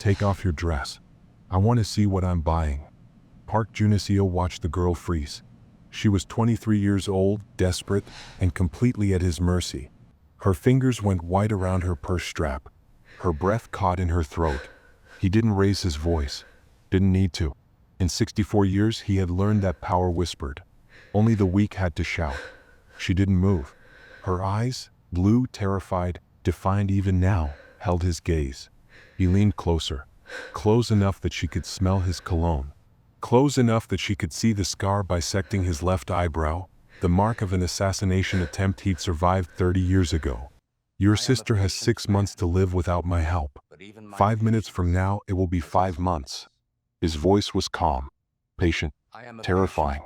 Take off your dress. I want to see what I'm buying. Park Jun-seo watched the girl freeze. She was 23 years old, desperate, and completely at his mercy. Her fingers went white around her purse strap. Her breath caught in her throat. He didn't raise his voice. Didn't need to. In 64 years, he had learned that power whispered. Only the weak had to shout. She didn't move. Her eyes, blue, terrified, defiant even now, held his gaze. He leaned closer. Close enough that she could smell his cologne. Close enough that she could see the scar bisecting his left eyebrow, the mark of an assassination attempt he'd survived 30 years ago. Your sister has 6 months to live without my help. 5 minutes from now, it will be 5 months. His voice was calm, patient, terrifying.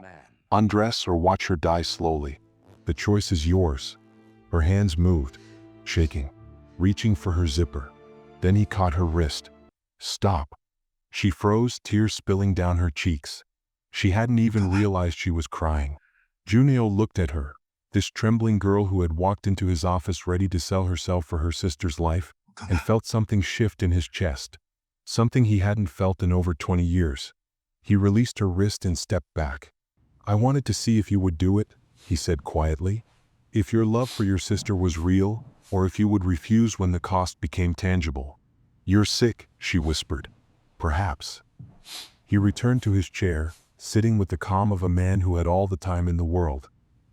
Undress or watch her die slowly. The choice is yours. Her hands moved, shaking, reaching for her zipper. Then he caught her wrist. Stop. She froze, tears spilling down her cheeks. She hadn't even realized she was crying. Jun-seo looked at her, this trembling girl who had walked into his office ready to sell herself for her sister's life, and felt something shift in his chest. Something he hadn't felt in over 20 years. He released her wrist and stepped back. I wanted to see if you would do it, he said quietly. If your love for your sister was real, or if you would refuse when the cost became tangible. You're sick, she whispered. Perhaps. He returned to his chair, sitting with the calm of a man who had all the time in the world.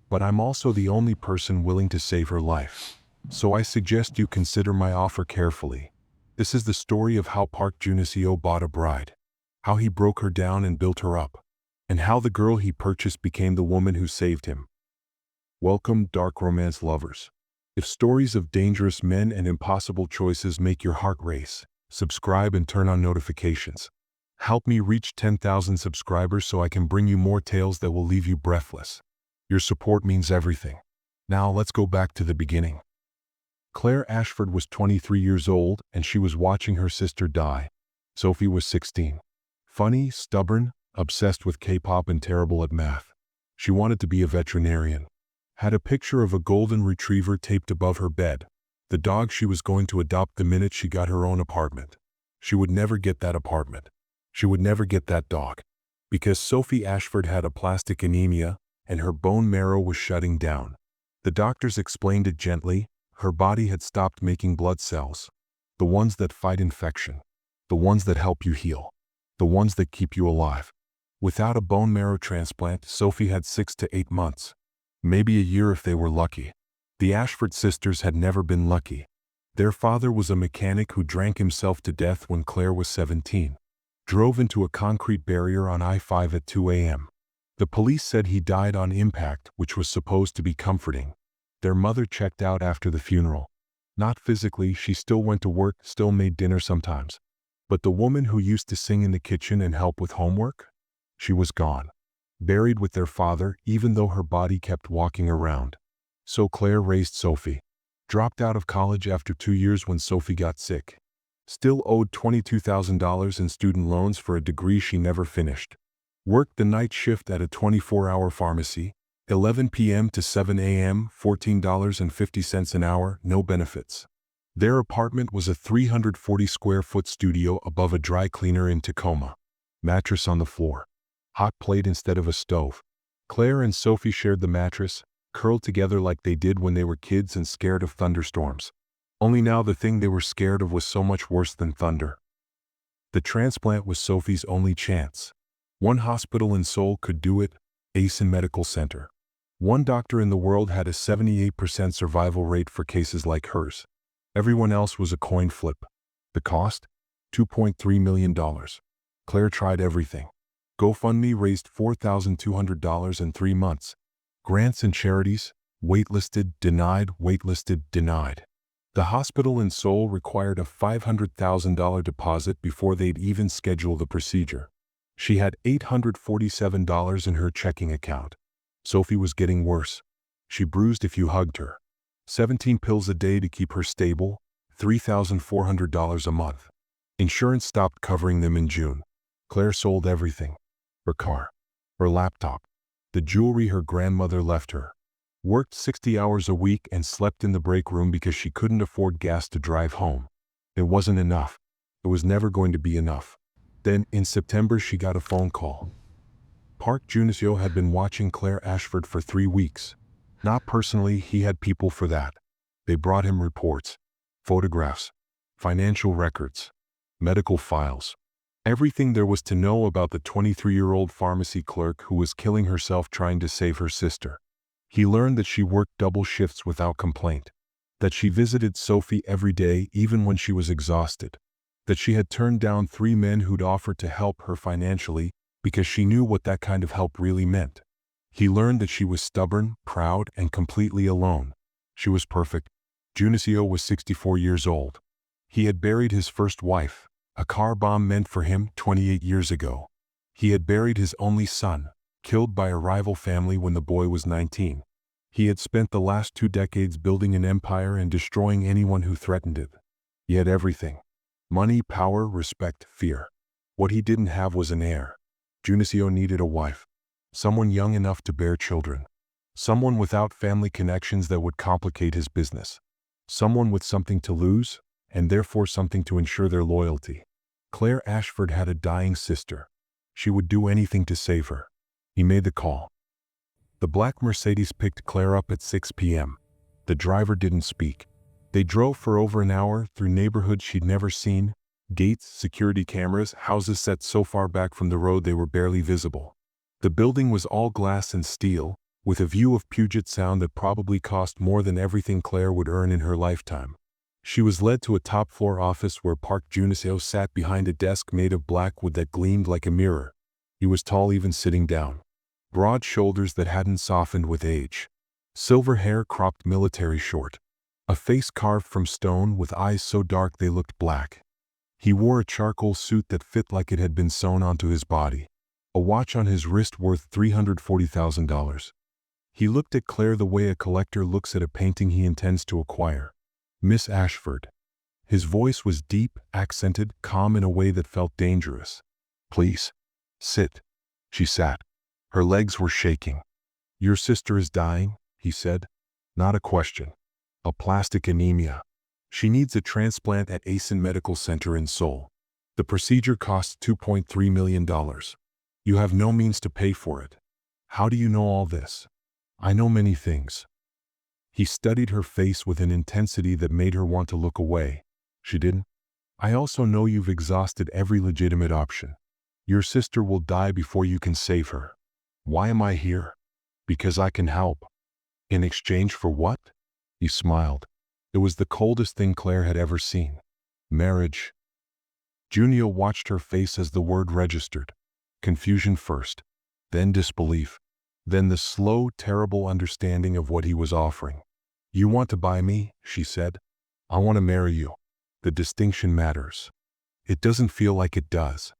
But I'm also the only person willing to save her life. So I suggest you consider my offer carefully. This is the story of how Park Jun-seo bought a bride, how he broke her down and built her up, and how the girl he purchased became the woman who saved him. Welcome, dark romance lovers. If stories of dangerous men and impossible choices make your heart race, subscribe and turn on notifications. Help me reach 10,000 subscribers so I can bring you more tales that will leave you breathless. Your support means everything. Now let's go back to the beginning. Claire Ashford was 23 years old and she was watching her sister die. Sophie was 16. Funny, stubborn, obsessed with K-pop and terrible at math. She wanted to be a veterinarian. Had a picture of a golden retriever taped above her bed, the dog she was going to adopt the minute she got her own apartment. She would never get that apartment. She would never get that dog. Because Sophie Ashford had aplastic anemia and her bone marrow was shutting down. The doctors explained it gently. Her body had stopped making blood cells. The ones that fight infection. The ones that help you heal. The ones that keep you alive. Without a bone marrow transplant, Sophie had 6 to 8 months. Maybe a year if they were lucky. The Ashford sisters had never been lucky. Their father was a mechanic who drank himself to death when Claire was 17. Drove into a concrete barrier on I-5 at 2 a.m. The police said he died on impact, which was supposed to be comforting. Their mother checked out after the funeral. Not physically, she still went to work, still made dinner sometimes. But the woman who used to sing in the kitchen and help with homework? She was gone. Buried with their father, even though her body kept walking around. So Claire raised Sophie. Dropped out of college after 2 years when Sophie got sick. Still owed $22,000 in student loans for a degree she never finished. Worked the night shift at a 24-hour pharmacy, 11 p.m. to 7 a.m., $14.50 an hour, no benefits. Their apartment was a 340-square-foot studio above a dry cleaner in Tacoma. Mattress on the floor. Hot plate instead of a stove. Claire and Sophie shared the mattress, curled together like they did when they were kids and scared of thunderstorms. Only now the thing they were scared of was so much worse than thunder. The transplant was Sophie's only chance. One hospital in Seoul could do it, Asen Medical Center. One doctor in the world had a 78% survival rate for cases like hers. Everyone else was a coin flip. The cost? $2.3 million. Claire tried everything. GoFundMe raised $4,200 in 3 months. Grants and charities, waitlisted, denied, waitlisted, denied. The hospital in Seoul required a $500,000 deposit before they'd even schedule the procedure. She had $847 in her checking account. Sophie was getting worse. She bruised if you hugged her. 17 pills a day to keep her stable, $3,400 a month. Insurance stopped covering them in June. Claire sold everything. Her car. Her laptop. The jewelry her grandmother left her. Worked 60 hours a week and slept in the break room because she couldn't afford gas to drive home. It wasn't enough. It was never going to be enough. Then, in September, she got a phone call. Park Jun-seo had been watching Claire Ashford for 3 weeks. Not personally, he had people for that. They brought him reports, photographs, financial records, medical files. Everything there was to know about the 23-year-old pharmacy clerk who was killing herself trying to save her sister. He learned that she worked double shifts without complaint, that she visited Sophie every day even when she was exhausted, that she had turned down 3 men who'd offered to help her financially because she knew what that kind of help really meant. He learned that she was stubborn, proud, and completely alone. She was perfect. Jun-seo was 64 years old. He had buried his first wife, a car bomb meant for him 28 years ago. He had buried his only son, killed by a rival family when the boy was 19. He had spent the last 2 decades building an empire and destroying anyone who threatened it. He had everything: money, power, respect, fear. What he didn't have was an heir. Jun-seo needed a wife. Someone young enough to bear children. Someone without family connections that would complicate his business. Someone with something to lose, and therefore something to ensure their loyalty. Claire Ashford had a dying sister. She would do anything to save her. He made the call. The black Mercedes picked Claire up at 6 p.m. The driver didn't speak. They drove for over an hour through neighborhoods she'd never seen, gates, security cameras, houses set so far back from the road they were barely visible. The building was all glass and steel, with a view of Puget Sound that probably cost more than everything Claire would earn in her lifetime. She was led to a top-floor office where Park Jun-seo sat behind a desk made of black wood that gleamed like a mirror. He was tall even sitting down. Broad shoulders that hadn't softened with age. Silver hair cropped military short. A face carved from stone with eyes so dark they looked black. He wore a charcoal suit that fit like it had been sewn onto his body. A watch on his wrist worth $340,000. He looked at Claire the way a collector looks at a painting he intends to acquire. Miss Ashford. His voice was deep, accented, calm in a way that felt dangerous. Please, sit. She sat. Her legs were shaking. Your sister is dying, he said. Not a question. Aplastic anemia. She needs a transplant at Asen Medical Center in Seoul. The procedure costs $2.3 million. You have no means to pay for it. How do you know all this? I know many things. He studied her face with an intensity that made her want to look away. She didn't. I also know you've exhausted every legitimate option. Your sister will die before you can save her. Why am I here? Because I can help. In exchange for what? He smiled. It was the coldest thing Claire had ever seen. Marriage. Jun-seo watched her face as the word registered. Confusion first, then disbelief, then the slow, terrible understanding of what he was offering. You want to buy me, she said. I want to marry you. The distinction matters. It doesn't feel like it does.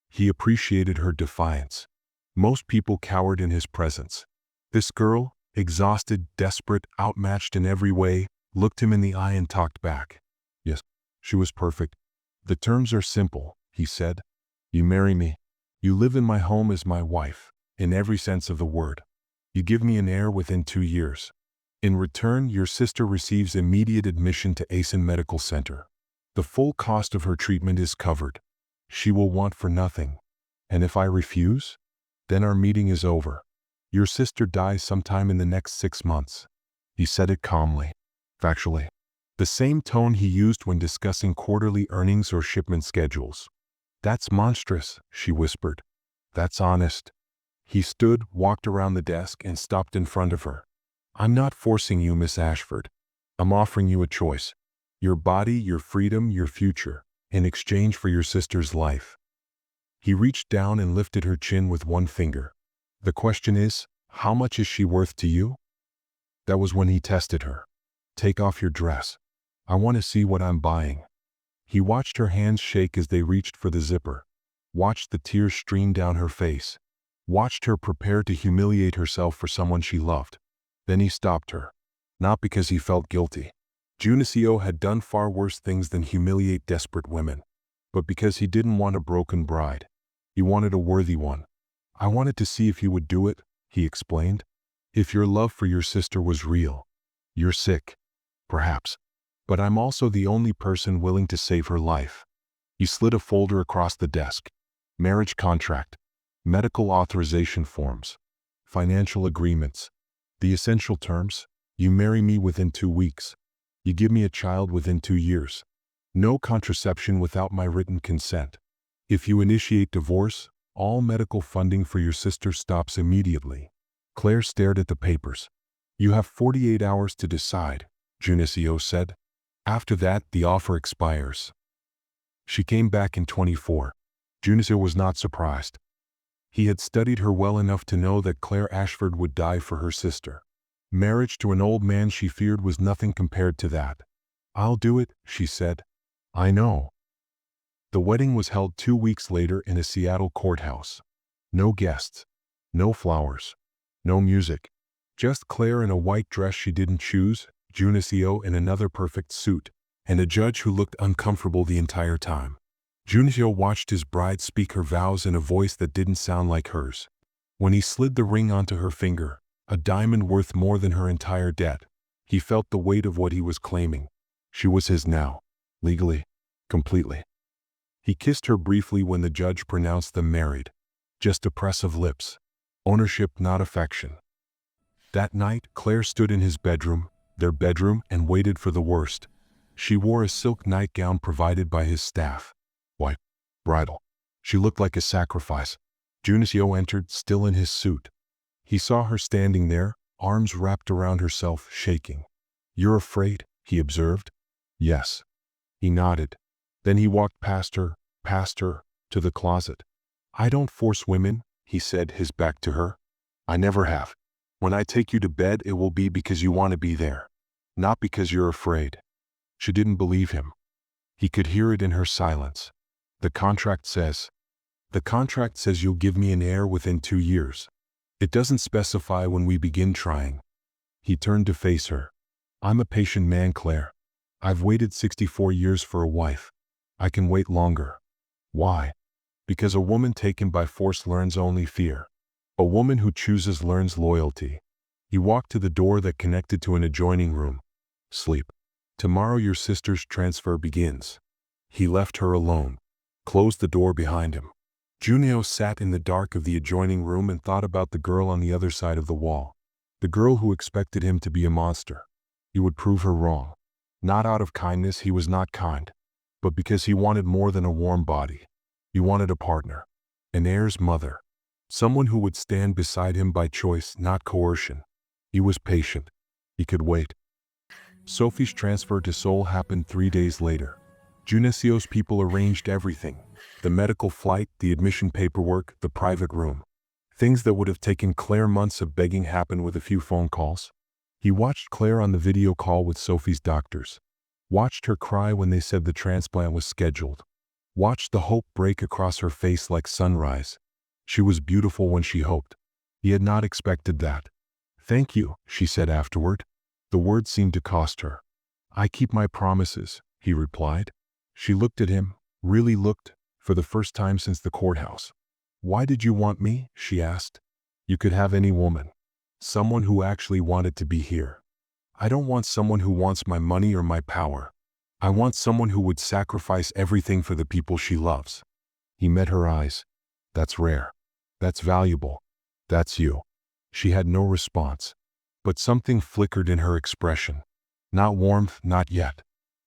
He appreciated her defiance. Most people cowered in his presence. This girl, exhausted, desperate, outmatched in every way, looked him in the eye and talked back. Yes, she was perfect. The terms are simple, he said. You marry me. You live in my home as my wife, in every sense of the word. You give me an heir within 2 years. In return, your sister receives immediate admission to Asen Medical Center. The full cost of her treatment is covered. She will want for nothing. And if I refuse, then our meeting is over. Your sister dies sometime in the next 6 months. He said it calmly, factually. The same tone he used when discussing quarterly earnings or shipment schedules. That's monstrous, she whispered. That's honest. He stood, walked around the desk, and stopped in front of her. I'm not forcing you, Miss Ashford. I'm offering you a choice. Your body, your freedom, your future, in exchange for your sister's life. He reached down and lifted her chin with one finger. The question is, how much is she worth to you? That was when he tested her. Take off your dress. I want to see what I'm buying. He watched her hands shake as they reached for the zipper. Watched the tears stream down her face. Watched her prepare to humiliate herself for someone she loved. Then he stopped her. Not because he felt guilty. Jun-seo had done far worse things than humiliate desperate women. But because he didn't want a broken bride. He wanted a worthy one. I wanted to see if you would do it, he explained. If your love for your sister was real. You're sick. Perhaps. But I'm also the only person willing to save her life. He slid a folder across the desk. Marriage contract, medical authorization forms, financial agreements. The essential terms: you marry me within 2 weeks. You give me a child within 2 years. No contraception without my written consent. If you initiate divorce, all medical funding for your sister stops immediately. Claire stared at the papers. You have 48 hours to decide, Jun-seo said. After that, the offer expires. She came back in 24. Jun-seo was not surprised. He had studied her well enough to know that Claire Ashford would die for her sister. Marriage to an old man she feared was nothing compared to that. I'll do it, she said. I know. The wedding was held 2 weeks later in a Seattle courthouse. No guests. No flowers. No music. Just Claire in a white dress she didn't choose, Jun-seo in another perfect suit, and a judge who looked uncomfortable the entire time. Jun-seo watched his bride speak her vows in a voice that didn't sound like hers. When he slid the ring onto her finger, a diamond worth more than her entire debt, he felt the weight of what he was claiming. She was his now. Legally. Completely. He kissed her briefly when the judge pronounced them married. Just a press of lips. Ownership, not affection. That night, Claire stood in his bedroom, their bedroom, and waited for the worst. She wore a silk nightgown provided by his staff. White. Bridal. She looked like a sacrifice. Jun-seo entered, still in his suit. He saw her standing there, arms wrapped around herself, shaking. You're afraid, he observed. Yes. He nodded. Then he walked past her, to the closet. I don't force women, he said, his back to her. I never have. When I take you to bed, it will be because you want to be there, not because you're afraid. She didn't believe him. He could hear it in her silence. The contract says you'll give me an heir within 2 years. It doesn't specify when we begin trying. He turned to face her. I'm a patient man, Claire. I've waited 64 years for a wife. I can wait longer. Why? Because a woman taken by force learns only fear. A woman who chooses learns loyalty. He walked to the door that connected to an adjoining room. Sleep. Tomorrow your sister's transfer begins. He left her alone, closed the door behind him. Jun-seo sat in the dark of the adjoining room and thought about the girl on the other side of the wall. The girl who expected him to be a monster. He would prove her wrong. Not out of kindness, he was not kind, but because he wanted more than a warm body. He wanted a partner, an heir's mother, someone who would stand beside him by choice, not coercion. He was patient. He could wait. Sophie's transfer to Seoul happened 3 days later. Jun-seo's people arranged everything. The medical flight, the admission paperwork, the private room. Things that would have taken Claire months of begging happened with a few phone calls. He watched Claire on the video call with Sophie's doctors. Watched her cry when they said the transplant was scheduled. Watched the hope break across her face like sunrise. She was beautiful when she hoped. He had not expected that. Thank you, she said afterward. The words seemed to cost her. I keep my promises, he replied. She looked at him, really looked, for the first time since the courthouse. Why did you want me? She asked. You could have any woman. Someone who actually wanted to be here. I don't want someone who wants my money or my power. I want someone who would sacrifice everything for the people she loves. He met her eyes. That's rare. That's valuable. That's you. She had no response. But something flickered in her expression. Not warmth, not yet.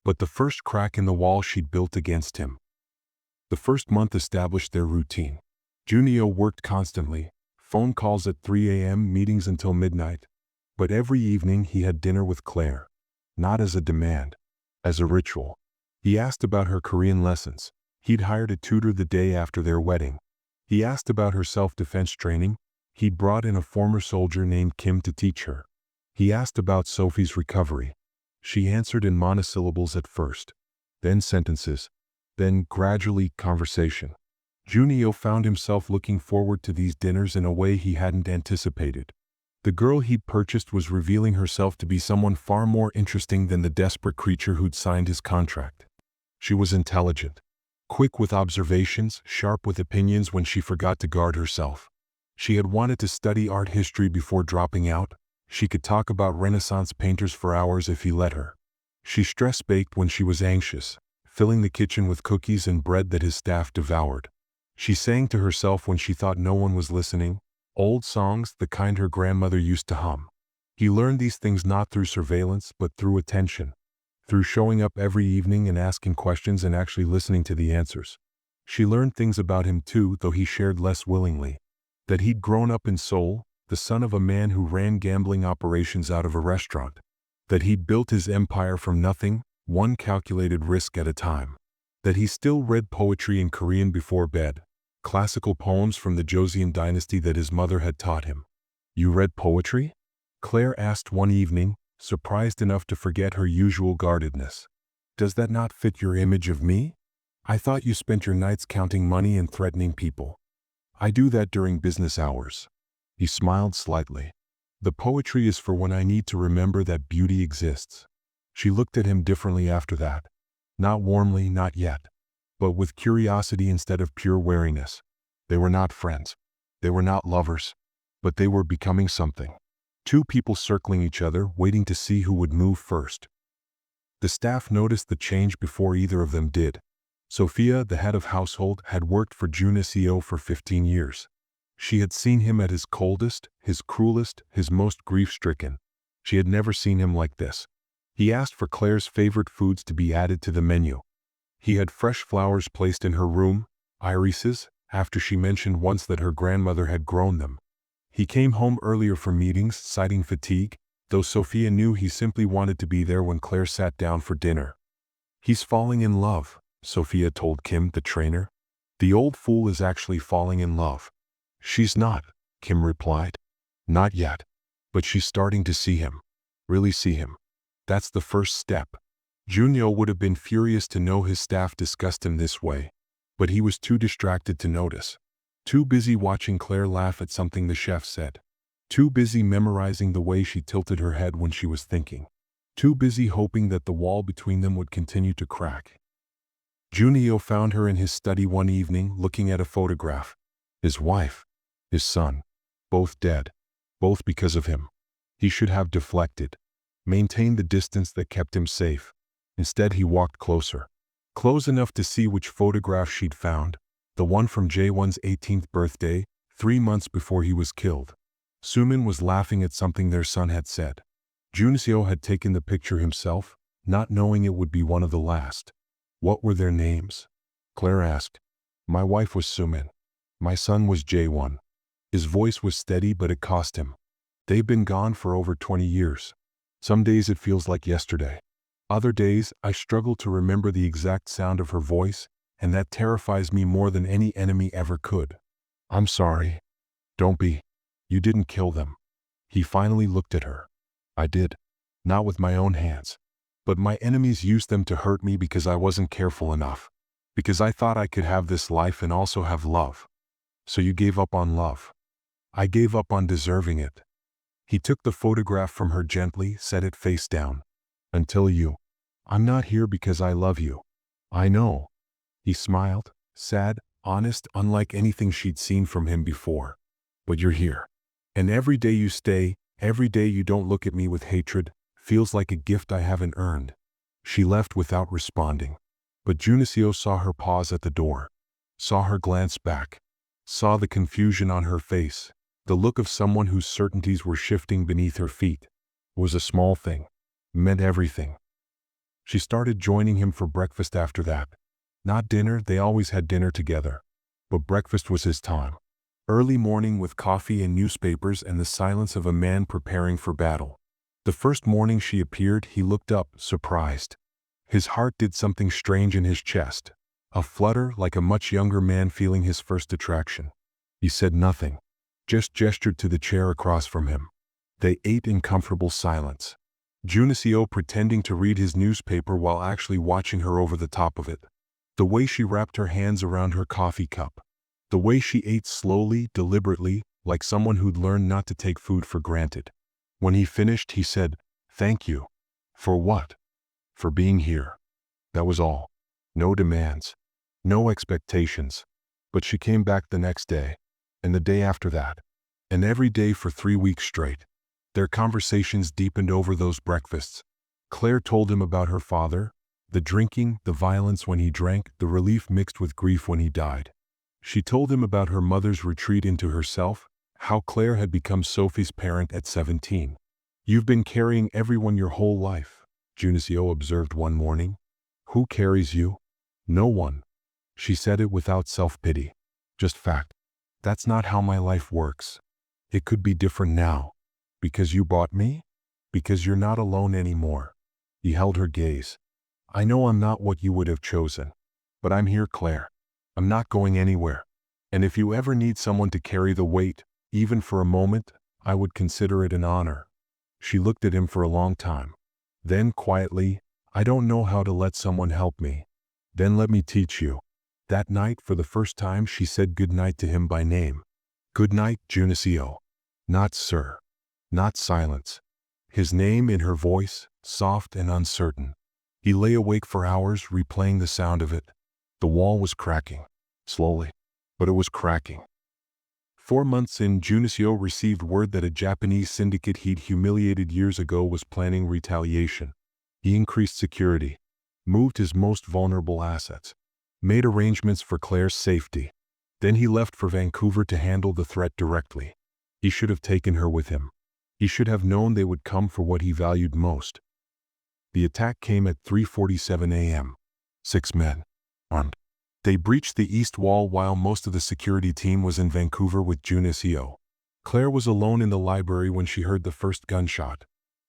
But the first crack in the wall she'd built against him. The first month established their routine. Jun-seo worked constantly, phone calls at 3 a.m., meetings until midnight. But every evening he had dinner with Claire. Not as a demand, as a ritual. He asked about her Korean lessons. He'd hired a tutor the day after their wedding. He asked about her self-defense training. He'd brought in a former soldier named Kim to teach her. He asked about Sophie's recovery. She answered in monosyllables at first, then sentences, then gradually conversation. Jun-seo found himself looking forward to these dinners in a way he hadn't anticipated. The girl he'd purchased was revealing herself to be someone far more interesting than the desperate creature who'd signed his contract. She was intelligent, quick with observations, sharp with opinions when she forgot to guard herself. She had wanted to study art history before dropping out. She could talk about Renaissance painters for hours if he let her. She stress-baked when she was anxious, filling the kitchen with cookies and bread that his staff devoured. She sang to herself when she thought no one was listening, old songs, the kind her grandmother used to hum. He learned these things not through surveillance but through attention, through showing up every evening and asking questions and actually listening to the answers. She learned things about him too, though he shared less willingly. That he'd grown up in Seoul, the son of a man who ran gambling operations out of a restaurant. That he'd built his empire from nothing, one calculated risk at a time. That he still read poetry in Korean before bed, classical poems from the Joseon dynasty that his mother had taught him. "You read poetry?" Claire asked one evening, surprised enough to forget her usual guardedness. "Does that not fit your image of me? I thought you spent your nights counting money and threatening people." "I do that during business hours." He smiled slightly. "The poetry is for when I need to remember that beauty exists." She looked at him differently after that. Not warmly, not yet, but with curiosity instead of pure wariness. They were not friends. They were not lovers. But they were becoming something. Two people circling each other, waiting to see who would move first. The staff noticed the change before either of them did. Sophia, the head of household, had worked for Jun-seo for 15 years. She had seen him at his coldest, his cruelest, his most grief-stricken. She had never seen him like this. He asked for Claire's favorite foods to be added to the menu. He had fresh flowers placed in her room, irises, after she mentioned once that her grandmother had grown them. He came home earlier from meetings, citing fatigue, though Sophia knew he simply wanted to be there when Claire sat down for dinner. "He's falling in love," Sophia told Kim, the trainer. "The old fool is actually falling in love." "She's not," Kim replied. "Not yet. But she's starting to see him. Really see him. That's the first step." Jun-seo would have been furious to know his staff discussed him this way, but he was too distracted to notice. Too busy watching Claire laugh at something the chef said. Too busy memorizing the way she tilted her head when she was thinking. Too busy hoping that the wall between them would continue to crack. Jun-seo found her in his study one evening, looking at a photograph. His wife, his son, both dead, both because of him. He should have deflected, maintained the distance that kept him safe. Instead, he walked closer, close enough to see which photograph she'd found, the one from Jaewon's 18th birthday, 3 months before he was killed. Sumin was laughing at something their son had said. Jun-seo had taken the picture himself, not knowing it would be one of the last. "What were their names?" Claire asked. "My wife was Sumin. My son was Jaewon." His voice was steady, but it cost him. "They've been gone for over 20 years. Some days it feels like yesterday. Other days, I struggle to remember the exact sound of her voice, and that terrifies me more than any enemy ever could." "I'm sorry." "Don't be. You didn't kill them." He finally looked at her. "I did. Not with my own hands. But my enemies used them to hurt me because I wasn't careful enough. Because I thought I could have this life and also have love. So you gave up on love." "I gave up on deserving it." He took the photograph from her gently, set it face down. "Until you. I'm not here because I love you. I know." He smiled, sad, honest, unlike anything she'd seen from him before. "But you're here. And every day you stay, every day you don't look at me with hatred, feels like a gift I haven't earned." She left without responding. But Jun-seo saw her pause at the door, saw her glance back, saw the confusion on her face, the look of someone whose certainties were shifting beneath her feet. It was a small thing, meant everything. She started joining him for breakfast after that. Not dinner, they always had dinner together. But breakfast was his time. Early morning with coffee and newspapers and the silence of a man preparing for battle. The first morning she appeared, he looked up, surprised. His heart did something strange in his chest. A flutter, like a much younger man feeling his first attraction. He said nothing, just gestured to the chair across from him. They ate in comfortable silence. Jun-seo pretending to read his newspaper while actually watching her over the top of it. The way she wrapped her hands around her coffee cup. The way she ate slowly, deliberately, like someone who'd learned not to take food for granted. When he finished, he said, "Thank you." "For what?" "For being here." That was all. No demands. No expectations. But she came back the next day, and the day after that, and every day for 3 weeks straight. Their conversations deepened over those breakfasts. Claire told him about her father, The drinking, the violence when he drank, the relief mixed with grief when he died. She told him about her mother's retreat into herself, how Claire had become Sophie's parent at 17. "You've been carrying everyone your whole life," Jun-seo observed one morning. "Who carries you?" "No one." She said it without self-pity. "Just fact. That's not how my life works. It could be different now. Because you bought me? Because you're not alone anymore." He held her gaze. "I know I'm not what you would have chosen. But I'm here, Claire. I'm not going anywhere. And if you ever need someone to carry the weight, even for a moment, I would consider it an honor." She looked at him for a long time. Then, quietly, "I don't know how to let someone help me. Then let me teach you." That night, for the first time, she said goodnight to him by name. "Good night, Jun-seo." Not sir. Not silence. His name in her voice, soft and uncertain. He lay awake for hours, replaying the sound of it. The wall was cracking. Slowly. But it was cracking. 4 months in, Jun-seo received word that a Japanese syndicate he'd humiliated years ago was planning retaliation. He increased security, moved his most vulnerable assets, made arrangements for Claire's safety. Then he left for Vancouver to handle the threat directly. He should have taken her with him. He should have known they would come for what he valued most. The attack came at 3:47 a.m. 6 men, armed. They breached the east wall while most of the security team was in Vancouver with Jun-seo. Claire was alone in the library when she heard the first gunshot.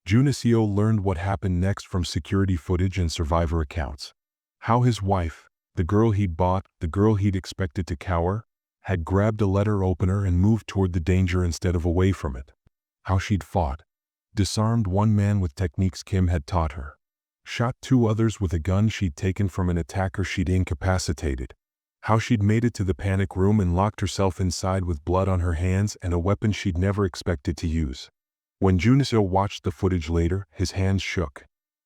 Jun-seo learned what happened next from security footage and survivor accounts. How his wife, the girl he'd bought, the girl he'd expected to cower, had grabbed a letter opener and moved toward the danger instead of away from it. How she'd fought. Disarmed one man with techniques Kim had taught her. Shot 2 others with a gun she'd taken from an attacker she'd incapacitated. How she'd made it to the panic room and locked herself inside with blood on her hands and a weapon she'd never expected to use. When Jun-seo watched the footage later, his hands shook.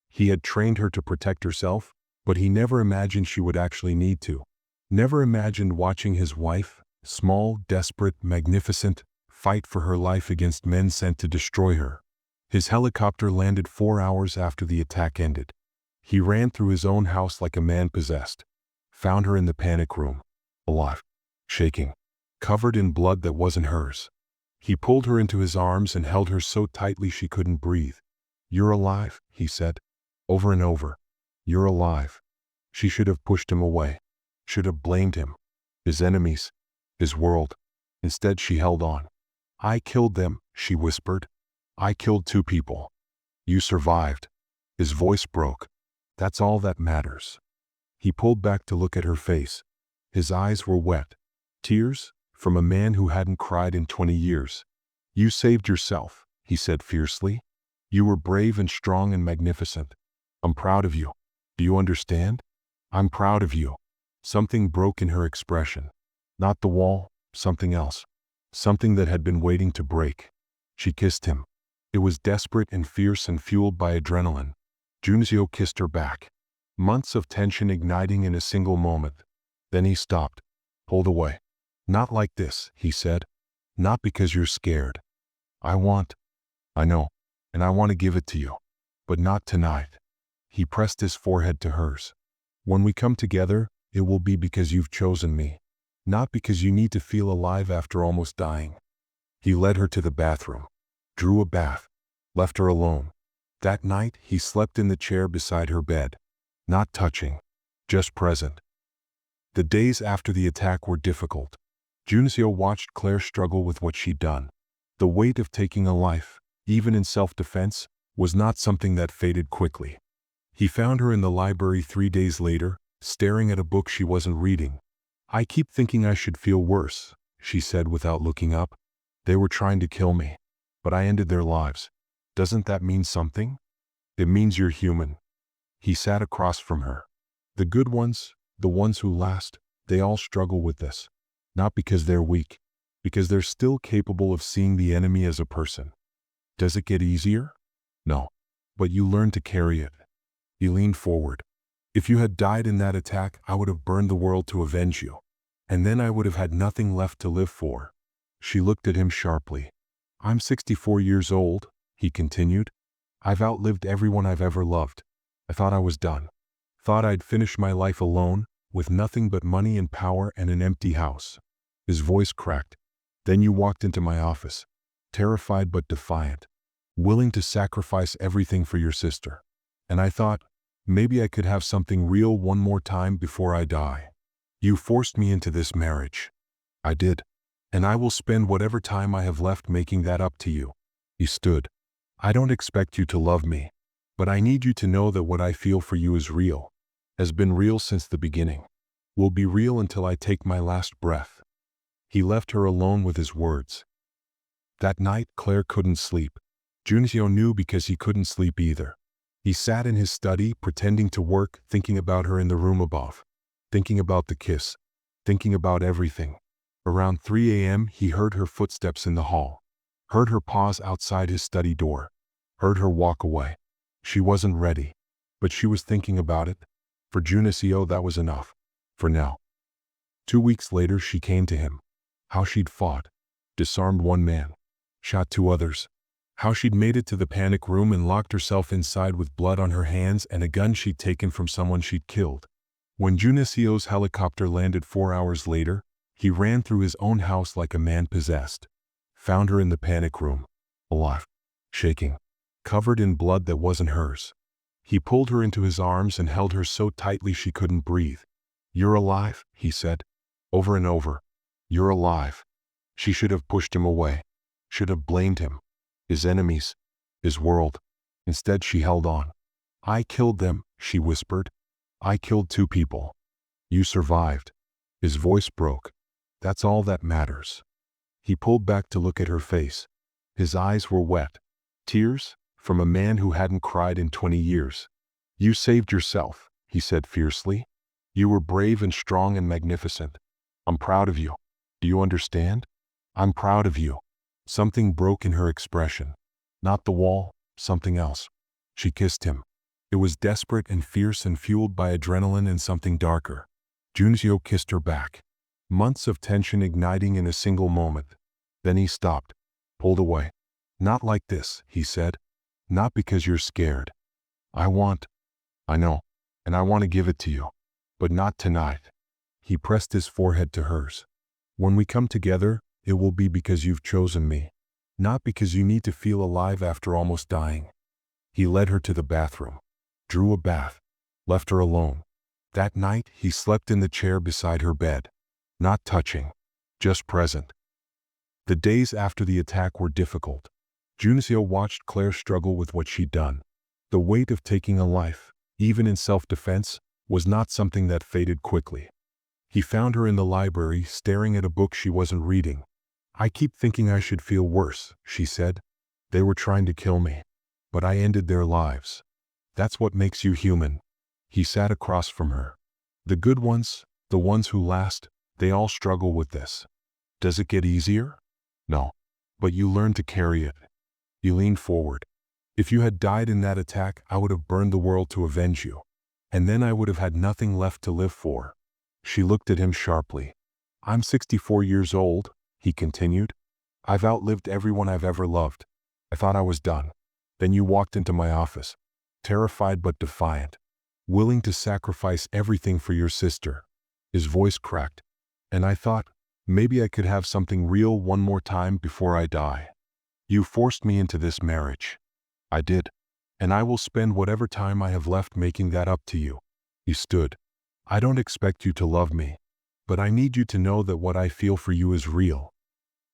He had trained her to protect herself, but he never imagined she would actually need to. Never imagined watching his wife, small, desperate, magnificent, fight for her life against men sent to destroy her. His helicopter landed 4 hours after the attack ended. He ran through his own house like a man possessed. Found her in the panic room. Alive. Shaking. Covered in blood that wasn't hers. He pulled her into his arms and held her so tightly she couldn't breathe. "You're alive," he said. Over and over. "You're alive." She should have pushed him away. Should have blamed him. His enemies. His world. Instead she held on. "I killed them," she whispered. "I killed 2 people. You survived." His voice broke. "That's all that matters." He pulled back to look at her face. His eyes were wet. Tears, from a man who hadn't cried in 20 years. "You saved yourself," he said fiercely. "You were brave and strong and magnificent. I'm proud of you. Do you understand? I'm proud of you." Something broke in her expression. Not the wall, something else. Something that had been waiting to break. She kissed him. It was desperate and fierce and fueled by adrenaline. Jun-seo kissed her back. Months of tension igniting in a single moment. Then he stopped. Pulled away. "Not like this," he said. "Not because you're scared. I know, and I want to give it to you. But not tonight." He pressed his forehead to hers. "When we come together, it will be because you've chosen me. Not because you need to feel alive after almost dying." He led her to the bathroom. Drew a bath. Left her alone. That night, he slept in the chair beside her bed. Not touching. Just present. The days after the attack were difficult. Jun-seo watched Claire struggle with what she'd done. The weight of taking a life, even in self-defense, was not something that faded quickly. He found her in the library 3 days later, staring at a book she wasn't reading. "I keep thinking I should feel worse," she said without looking up. "They were trying to kill me. But I ended their lives. Doesn't that mean something? It means you're human." He sat across from her. "The good ones, the ones who last, they all struggle with this. Not because they're weak. Because they're still capable of seeing the enemy as a person. Does it get easier? No. But you learn to carry it." He leaned forward. "If you had died in that attack, I would have burned the world to avenge you. And then I would have had nothing left to live for." She looked at him sharply. "I'm 64 years old," he continued. "I've outlived everyone I've ever loved. I thought I was done. Thought I'd finish my life alone, with nothing but money and power and an empty house." His voice cracked. "Then you walked into my office, terrified but defiant, willing to sacrifice everything for your sister. And I thought, maybe I could have something real one more time before I die. You forced me into this marriage." "I did. And I will spend whatever time I have left making that up to you." He stood. "I don't expect you to love me, but I need you to know that what I feel for you is real, has been real since the beginning, will be real until I take my last breath." He left her alone with his words. That night, Claire couldn't sleep. Jun-seo knew because he couldn't sleep either. He sat in his study, pretending to work, thinking about her in the room above, thinking about the kiss, thinking about everything. Around 3 a.m., he heard her footsteps in the hall, heard her pause outside his study door, heard her walk away. She wasn't ready, but she was thinking about it. For Jun-seo, that was enough. For now. 2 weeks later, she came to him. How she'd fought, disarmed one man, shot 2 others. How she'd made it to the panic room and locked herself inside with blood on her hands and a gun she'd taken from someone she'd killed. When Jun-seo's helicopter landed 4 hours later, he ran through his own house like a man possessed. Found her in the panic room, alive, shaking, covered in blood that wasn't hers. He pulled her into his arms and held her so tightly she couldn't breathe. "You're alive," he said, over and over. "You're alive." She should have pushed him away, should have blamed him, his enemies, his world. Instead, she held on. "I killed them," she whispered. "I killed 2 people. You survived." His voice broke. "That's all that matters." He pulled back to look at her face. His eyes were wet. Tears from a man who hadn't cried in 20 years. "You saved yourself," he said fiercely. "You were brave and strong and magnificent. I'm proud of you. Do you understand? I'm proud of you." Something broke in her expression. Not the wall, something else. She kissed him. It was desperate and fierce and fueled by adrenaline and something darker. Jun-seo kissed her back. Months of tension igniting in a single moment. Then he stopped, pulled away. "Not like this," he said. "Not because you're scared. I know, and I want to give it to you. But not tonight." He pressed his forehead to hers. "When we come together, it will be because you've chosen me, not because you need to feel alive after almost dying." He led her to the bathroom, drew a bath, left her alone. That night, he slept in the chair beside her bed, not touching, just present. The days after the attack were difficult. Jun-seo watched Claire struggle with what she'd done. The weight of taking a life, even in self-defense, was not something that faded quickly. He found her in the library, staring at a book she wasn't reading. "I keep thinking I should feel worse," she said. "They were trying to kill me, but I ended their lives. That's what makes you human." He sat across from her. "The good ones, the ones who last, they all struggle with this. Does it get easier? No. But you learn to carry it." He leaned forward. "If you had died in that attack, I would have burned the world to avenge you. And then I would have had nothing left to live for." She looked at him sharply. "I'm 64 years old," he continued. "I've outlived everyone I've ever loved. I thought I was done. Then you walked into my office, terrified but defiant, willing to sacrifice everything for your sister." His voice cracked. "And I thought, maybe I could have something real one more time before I die. You forced me into this marriage." "I did. And I will spend whatever time I have left making that up to you." He stood. "I don't expect you to love me, but I need you to know that what I feel for you is real."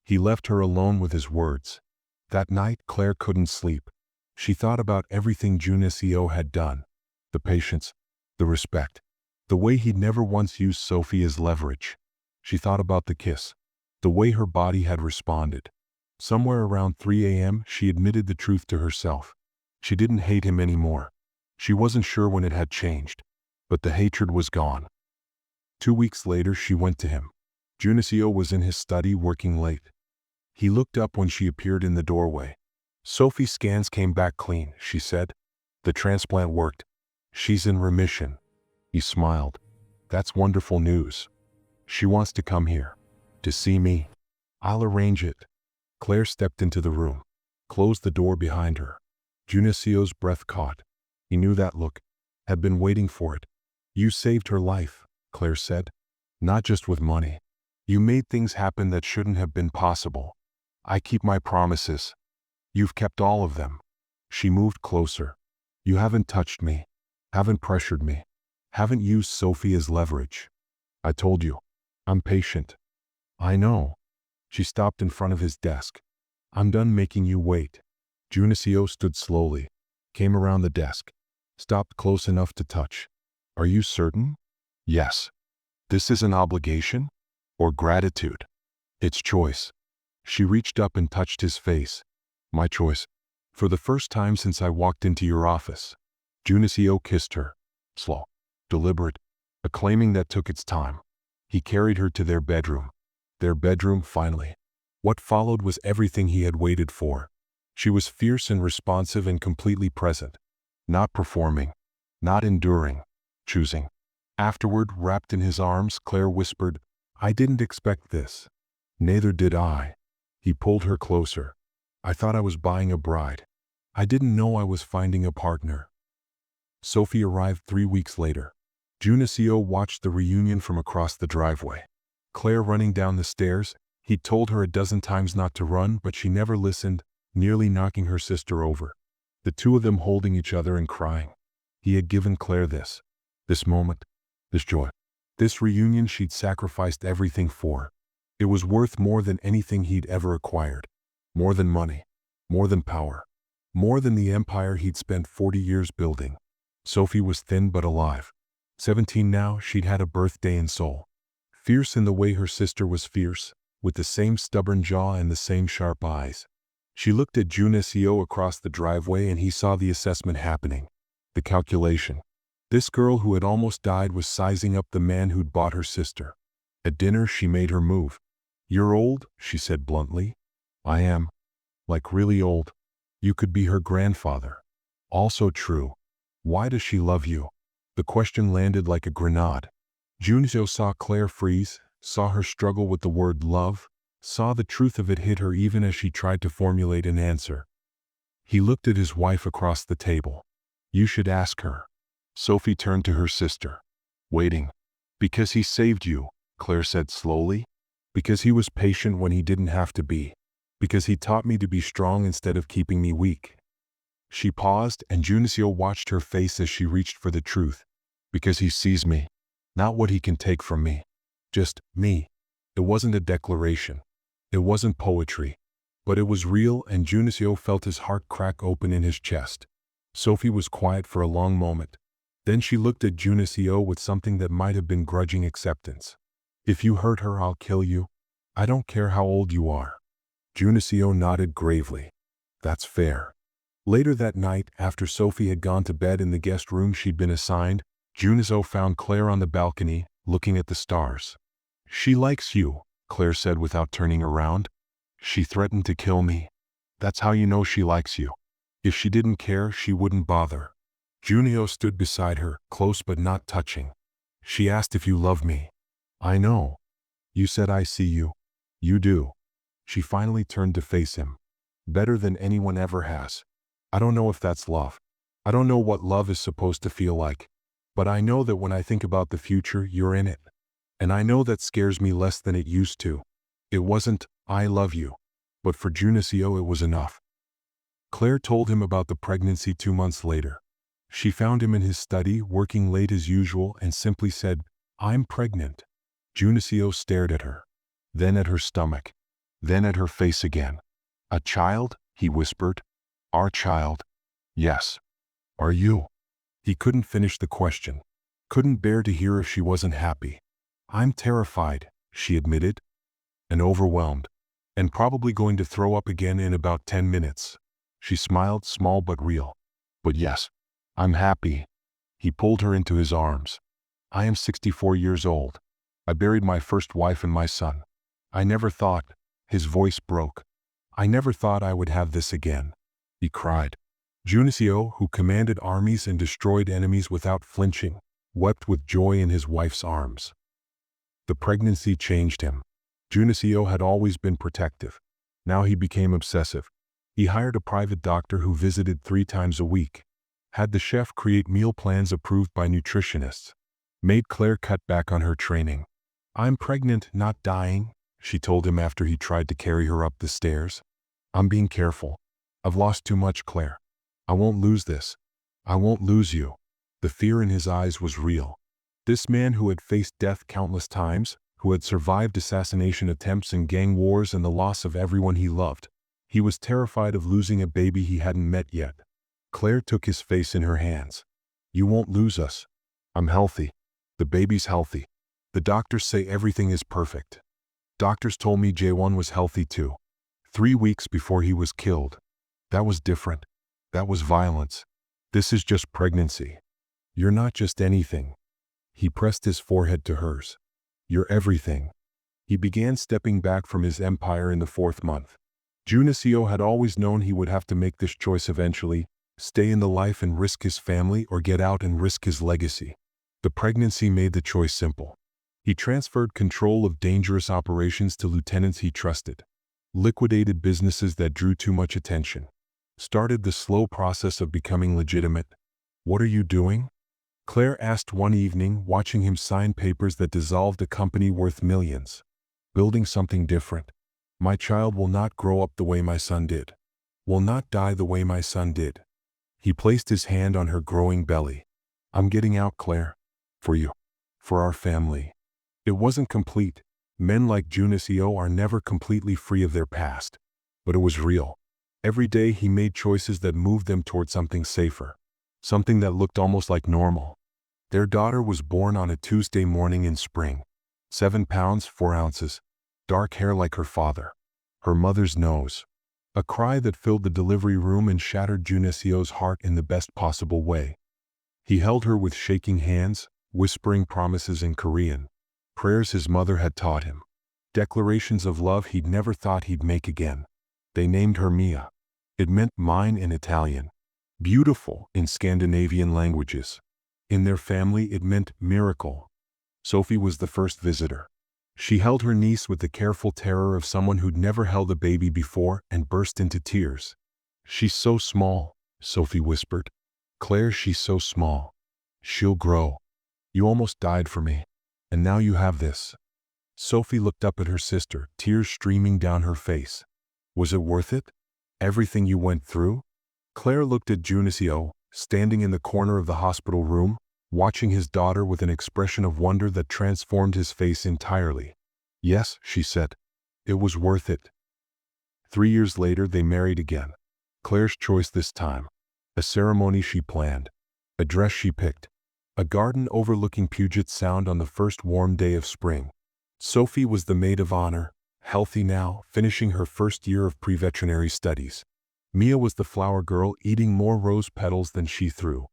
He left her alone with his words. That night, Claire couldn't sleep. She thought about everything Jun-seo had done. The patience, the respect, the way he'd never once used Sophie as leverage. She thought about the kiss, the way her body had responded. Somewhere around 3 a.m., she admitted the truth to herself. She didn't hate him anymore. She wasn't sure when it had changed, but the hatred was gone. 2 weeks later, she went to him. Jun-seo was in his study working late. He looked up when she appeared in the doorway. "Sophie's scans came back clean," she said. "The transplant worked. She's in remission." He smiled. "That's wonderful news. She wants to come here. To see me. I'll arrange it." Claire stepped into the room, closed the door behind her. Jun-seo's breath caught. He knew that look, had been waiting for it. You saved her life, Claire said. Not just with money. You made things happen that shouldn't have been possible. I keep my promises. You've kept all of them. She moved closer. You haven't touched me. Haven't pressured me. Haven't used Sophie as leverage. I told you. I'm patient. I know. She stopped in front of his desk. I'm done making you wait. Jun-seo stood slowly, came around the desk, stopped close enough to touch. Are you certain? Yes. This is an obligation? Or gratitude? It's choice. She reached up and touched his face. My choice. For the first time since I walked into your office. Jun-seo kissed her. Slow. Deliberate. A claiming that took its time. He carried her to their bedroom. Their bedroom, finally. What followed was everything he had waited for. She was fierce and responsive and completely present. Not performing. Not enduring. Choosing. Afterward, wrapped in his arms, Claire whispered, I didn't expect this. Neither did I. He pulled her closer. I thought I was buying a bride. I didn't know I was finding a partner. Sophie arrived 3 weeks later. Jun-seo watched the reunion from across the driveway. Claire running down the stairs. He'd told her a dozen times not to run, but she never listened, nearly knocking her sister over. The two of them holding each other and crying. He had given Claire this moment, this joy, this reunion she'd sacrificed everything for. It was worth more than anything he'd ever acquired. More than money. More than power. More than the empire he'd spent 40 years building. Sophie was thin but alive. 17 now, she'd had a birthday in Seoul. Fierce in the way her sister was fierce, with the same stubborn jaw and the same sharp eyes. She looked at Jun-seo across the driveway and he saw the assessment happening. The calculation. This girl who had almost died was sizing up the man who'd bought her sister. At dinner she made her move. You're old, she said bluntly. I am. Like really old. You could be her grandfather. Also true. Why does she love you? The question landed like a grenade. Jun-seo saw Claire freeze, saw her struggle with the word love, saw the truth of it hit her even as she tried to formulate an answer. He looked at his wife across the table. You should ask her. Sophie turned to her sister. Waiting. Because he saved you, Claire said slowly. Because he was patient when he didn't have to be. Because he taught me to be strong instead of keeping me weak. She paused and Jun-seo watched her face as she reached for the truth. Because he sees me. Not what he can take from me. Just me. It wasn't a declaration. It wasn't poetry. But it was real and Jun-seo felt his heart crack open in his chest. Sophie was quiet for a long moment. Then she looked at Jun-seo with something that might have been grudging acceptance. If you hurt her, I'll kill you. I don't care how old you are. Jun-seo nodded gravely. That's fair. Later that night, after Sophie had gone to bed in the guest room she'd been assigned, Jun-seo found Claire on the balcony, looking at the stars. She likes you, Claire said without turning around. She threatened to kill me. That's how you know she likes you. If she didn't care, she wouldn't bother. Jun-seo stood beside her, close but not touching. She asked if you love me. I know. You said I see you. You do. She finally turned to face him. Better than anyone ever has. I don't know if that's love. I don't know what love is supposed to feel like. But I know that when I think about the future, you're in it. And I know that scares me less than it used to. It wasn't, I love you. But for Jun-seo it was enough. Claire told him about the pregnancy 2 months later. She found him in his study, working late as usual, and simply said, I'm pregnant. Jun-seo stared at her. Then at her stomach. Then at her face again. A child? He whispered. Our child. Yes. Are you? He couldn't finish the question. Couldn't bear to hear if she wasn't happy. I'm terrified, she admitted. And overwhelmed. And probably going to throw up again in about 10 minutes. She smiled, small but real. But yes, I'm happy. He pulled her into his arms. I am 64 years old. I buried my first wife and my son. I never thought, his voice broke. I never thought I would have this again. He cried. Jun-seo, who commanded armies and destroyed enemies without flinching, wept with joy in his wife's arms. The pregnancy changed him. Jun-seo had always been protective. Now he became obsessive. He hired a private doctor who visited 3 times a week. Had the chef create meal plans approved by nutritionists. made Claire cut back on her training. "I'm pregnant, not dying," she told him after he tried to carry her up the stairs. "I'm being careful. I've lost too much, Claire. I won't lose this. I won't lose you." The fear in his eyes was real. This man who had faced death countless times, who had survived assassination attempts and gang wars and the loss of everyone he loved, he was terrified of losing a baby he hadn't met yet. Claire took his face in her hands. "You won't lose us. I'm healthy. The baby's healthy. The doctors say everything is perfect. Doctors told me Jae-won was healthy too. 3 weeks before he was killed. That was different. That was violence. This is just pregnancy. You're not just anything." He pressed his forehead to hers. "You're everything." He began stepping back from his empire in the 4th month. Jun-seo had always known he would have to make this choice eventually: stay in the life and risk his family, or get out and risk his legacy. The pregnancy made the choice simple. He transferred control of dangerous operations to lieutenants he trusted, liquidated businesses that drew too much attention, started the slow process of becoming legitimate. "What are you doing?" Claire asked one evening, watching him sign papers that dissolved a company worth millions. "Building something different. My child will not grow up the way my son did. Will not die the way my son did." He placed his hand on her growing belly. "I'm getting out, Claire. For you. For our family." It wasn't complete. Men like Jun-seo are never completely free of their past. But it was real. Every day he made choices that moved them toward something safer. Something that looked almost like normal. Their daughter was born on a Tuesday morning in spring. 7 pounds 4 ounces. Dark hair like her father. Her mother's nose. A cry that filled the delivery room and shattered Jun-seo's heart in the best possible way. He held her with shaking hands, whispering promises in Korean. Prayers his mother had taught him. Declarations of love he'd never thought he'd make again. They named her Mia. It meant mine in Italian. Beautiful in Scandinavian languages. In their family it meant miracle. Sophie was the first visitor. She held her niece with the careful terror of someone who'd never held a baby before and burst into tears. "She's so small," Sophie whispered. "Claire, she's so small. She'll grow. You almost died for me. And now you have this." Sophie looked up at her sister, tears streaming down her face. "Was it worth it? Everything you went through?" Claire looked at Jun-seo, standing in the corner of the hospital room, watching his daughter with an expression of wonder that transformed his face entirely. "Yes," she said. "It was worth it." 3 years later they married again. Claire's choice this time. A ceremony she planned. A dress she picked. A garden overlooking Puget Sound on the first warm day of spring. Sophie was the maid of honor, healthy now, finishing her first year of pre-veterinary studies. Mia was the flower girl, eating more rose petals than she threw.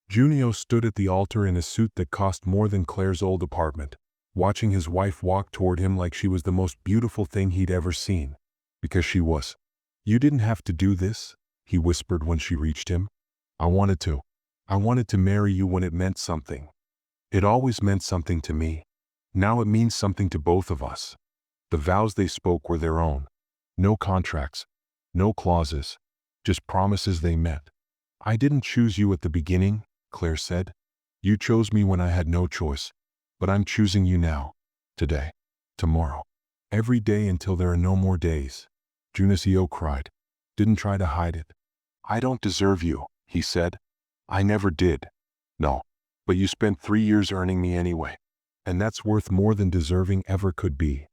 Jun-seo stood at the altar in a suit that cost more than Claire's old apartment, watching his wife walk toward him like she was the most beautiful thing he'd ever seen. Because she was. "You didn't have to do this," he whispered when she reached him. "I wanted to. I wanted to marry you when it meant something. It always meant something to me. Now it means something to both of us." The vows they spoke were their own. No contracts. No clauses. Just promises they met. "I didn't choose you at the beginning," Claire said. "You chose me when I had no choice. But I'm choosing you now. Today. Tomorrow. Every day until there are no more days." Jun-seo cried. Didn't try to hide it. "I don't deserve you," he said. "I never did." "No. But you spent 3 years earning me anyway. And that's worth more than deserving ever could be."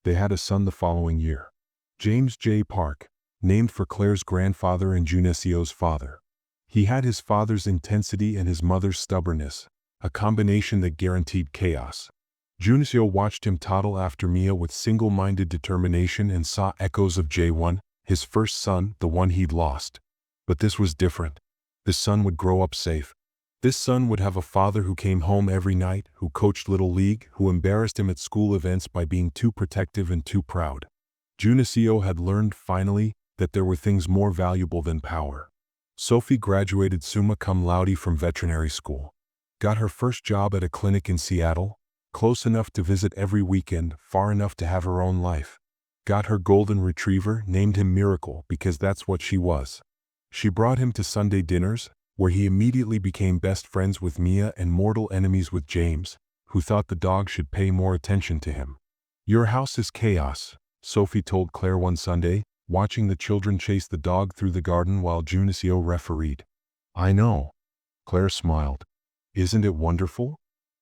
They had a son the following year. James J. Park, named for Claire's grandfather and Jun-seo's father. He had his father's intensity and his mother's stubbornness, a combination that guaranteed chaos. Jun-seo watched him toddle after Mia with single-minded determination and saw echoes of Jae-won, his first son, the one he'd lost. But this was different. This son would grow up safe. This son would have a father who came home every night, who coached Little League, who embarrassed him at school events by being too protective and too proud. Jun-seo had learned, finally, that there were things more valuable than power. Sophie graduated summa cum laude from veterinary school. Got her first job at a clinic in Seattle, close enough to visit every weekend, far enough to have her own life. Got her golden retriever, named him Miracle because that's what she was. She brought him to Sunday dinners, where he immediately became best friends with Mia and mortal enemies with James, who thought the dog should pay more attention to him. "Your house is chaos," Sophie told Claire one Sunday, watching the children chase the dog through the garden while Jun-seo refereed. "I know." Claire smiled. "Isn't it wonderful?"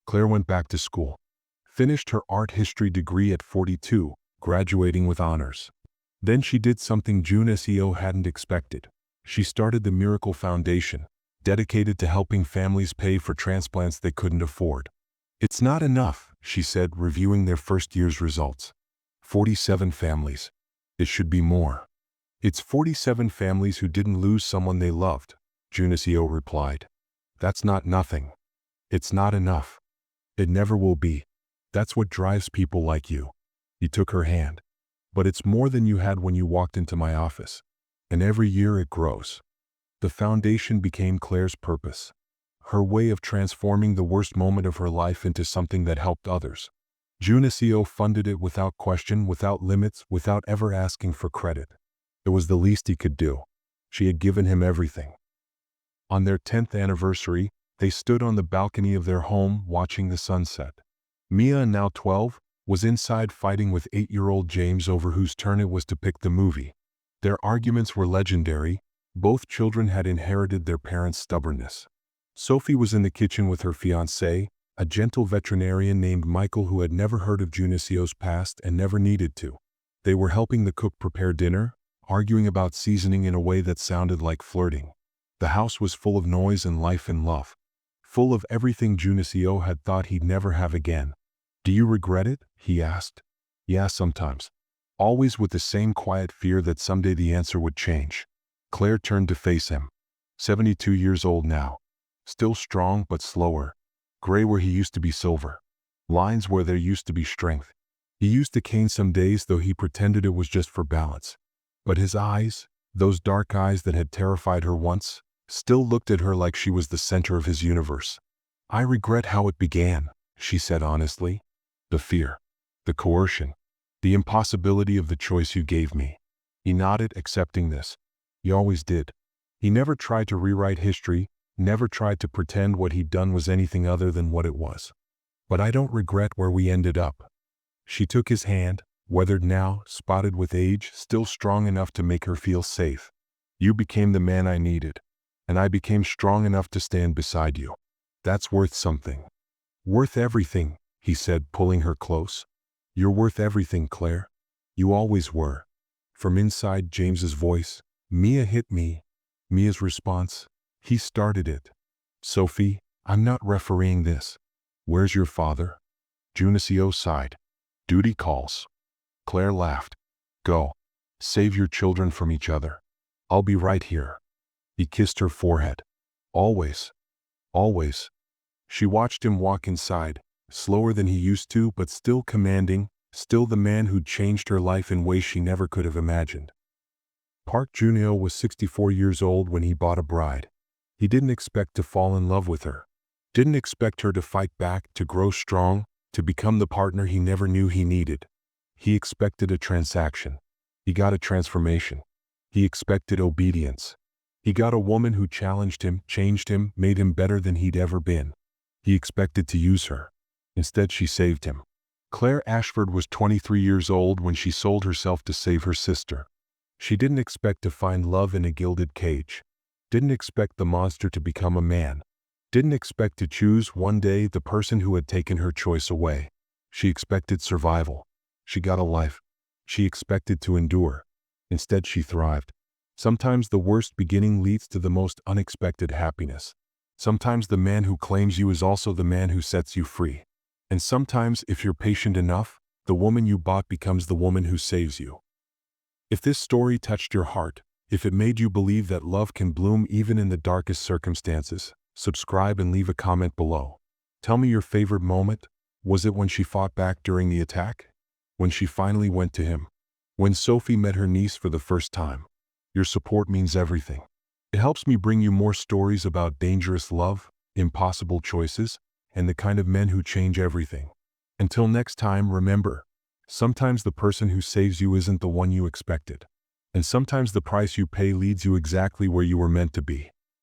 Claire went back to school. Finished her art history degree at 42, graduating with honors. Then she did something Jun-seo hadn't expected. She started the Miracle Foundation, dedicated to helping families pay for transplants they couldn't afford. "It's not enough," she said, reviewing their first year's results. 47 families. It should be more. "It's 47 families who didn't lose someone they loved," Jun-seo replied. "That's not nothing. It's not enough. It never will be. That's what drives people like you." He took her hand. "But it's more than you had when you walked into my office. And every year it grows." The foundation became Claire's purpose. Her way of transforming the worst moment of her life into something that helped others. Jun-seo funded it without question, without limits, without ever asking for credit. It was the least he could do. She had given him everything. On their 10th anniversary, they stood on the balcony of their home watching the sunset. Mia, now 12, was inside fighting with 8-year-old James over whose turn it was to pick the movie. Their arguments were legendary. Both children had inherited their parents' stubbornness. Sophie was in the kitchen with her fiancé, a gentle veterinarian named Michael who had never heard of Jun-seo's past and never needed to. They were helping the cook prepare dinner, arguing about seasoning in a way that sounded like flirting. The house was full of noise and life and love. Full of everything Jun-seo had thought he'd never have again. "Do you regret it?" he asked. "Yeah, sometimes." Always with the same quiet fear that someday the answer would change. Claire turned to face him. 72 years old now. Still strong but slower. Gray where he used to be silver. Lines where there used to be strength. He used a cane some days, though he pretended it was just for balance. But his eyes, those dark eyes that had terrified her once, still looked at her like she was the center of his universe. "I regret how it began," she said honestly. "The fear. The coercion. The impossibility of the choice you gave me." He nodded, accepting this. He always did. He never tried to rewrite history, never tried to pretend what he'd done was anything other than what it was. "But I don't regret where we ended up." She took his hand, weathered now, spotted with age, still strong enough to make her feel safe. "You became the man I needed. And I became strong enough to stand beside you. That's worth something." "Worth everything," he said, pulling her close. "You're worth everything, Claire. You always were." From inside James's voice, "Mia hit me." Mia's response, "He started it." "Sophie, I'm not refereeing this." "Where's your father?" Jun-seo sighed. "Duty calls." Claire laughed. "Go. Save your children from each other. I'll be right here." He kissed her forehead. "Always. Always." She watched him walk inside, slower than he used to, but still commanding, still the man who'd changed her life in ways she never could have imagined. Park Jun-seo was 64 years old when he bought a bride. He didn't expect to fall in love with her. Didn't expect her to fight back, to grow strong, to become the partner he never knew he needed. He expected a transaction. He got a transformation. He expected obedience. He got a woman who challenged him, changed him, made him better than he'd ever been. He expected to use her. Instead, she saved him. Claire Ashford was 23 years old when she sold herself to save her sister. She didn't expect to find love in a gilded cage. Didn't expect the monster to become a man. Didn't expect to choose one day the person who had taken her choice away. She expected survival. She got a life. She expected to endure. Instead, she thrived. Sometimes the worst beginning leads to the most unexpected happiness. Sometimes the man who claims you is also the man who sets you free. And sometimes, if you're patient enough, the woman you bought becomes the woman who saves you. If this story touched your heart, if it made you believe that love can bloom even in the darkest circumstances, subscribe and leave a comment below. Tell me your favorite moment. Was it when she fought back during the attack? When she finally went to him? When Sophie met her niece for the first time? Your support means everything. It helps me bring you more stories about dangerous love, impossible choices, and the kind of men who change everything. Until next time, remember, sometimes the person who saves you isn't the one you expected. And sometimes the price you pay leads you exactly where you were meant to be.